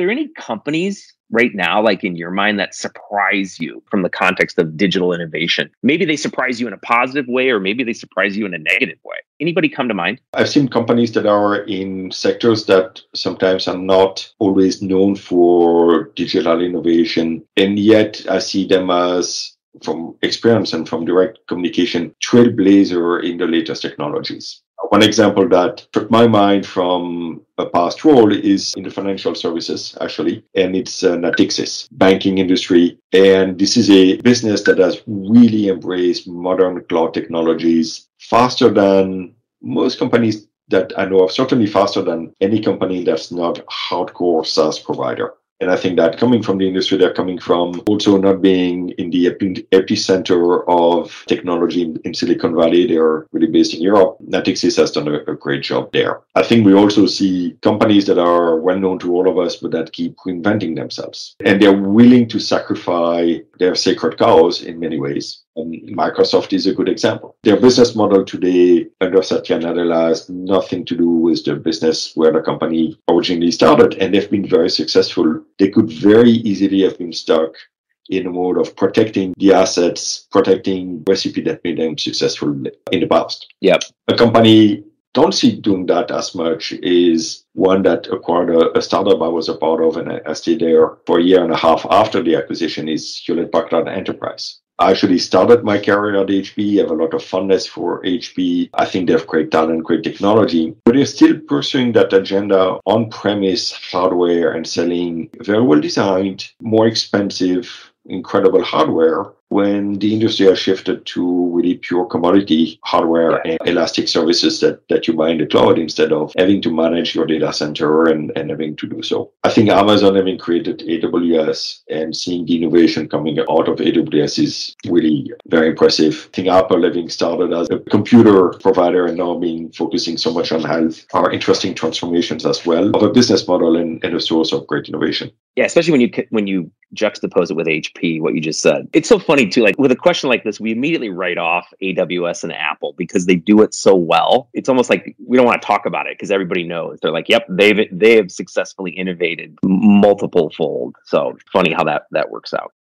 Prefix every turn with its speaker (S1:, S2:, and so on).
S1: there any companies right now, like in your mind, that surprise you from the context of digital innovation? Maybe they surprise you in a positive way, or maybe they surprise you in a negative way. Anybody come to mind?
S2: I've seen companies that are in sectors that sometimes are not always known for digital innovation, and yet I see them as, from experience and from direct communication, trailblazer in the latest technologies. One example that took my mind from a past role is in the financial services, actually, and it's Natixis, banking industry. And this is a business that has really embraced modern cloud technologies faster than most companies that I know of, certainly faster than any company that's not a hardcore SaaS provider. And I think that coming from the industry, they're coming from also not being in the epicenter of technology in Silicon Valley. They're really based in Europe. Natixis has done a great job there. I think we also see companies that are well known to all of us, but that keep reinventing themselves. And they're willing to sacrifice their sacred cows in many ways. Microsoft is a good example. Their business model today under Satya Nadella has nothing to do with the business where the company originally started, and they've been very successful. They could very easily have been stuck in a mode of protecting the assets, protecting recipe that made them successful in the past.
S1: Yep.
S2: A company don't see doing that as much is one that acquired a startup I was a part of, and I stayed there for a year and a half after the acquisition, is Hewlett Packard Enterprise. I actually started my career at HP. I have a lot of fondness for HP. I think they have great talent, great technology, but they're still pursuing that agenda on-premise hardware and selling very well designed, more expensive, incredible hardware, when the industry has shifted to really pure commodity hardware and elastic services that you buy in the cloud instead of having to manage your data center and having to do so. I think Amazon having created AWS and seeing the innovation coming out of AWS is really very impressive. I think Apple having started as a computer provider and now being focusing so much on health are interesting transformations as well of a business model and a source of great innovation.
S1: Yeah, especially when you juxtapose it with HP, what you just said. It's so funny too, like with a question like this, we immediately write off AWS and Apple because they do it so well. It's almost like we don't want to talk about it because everybody knows. They're like, yep, they have successfully innovated multiple fold. So funny how that works out.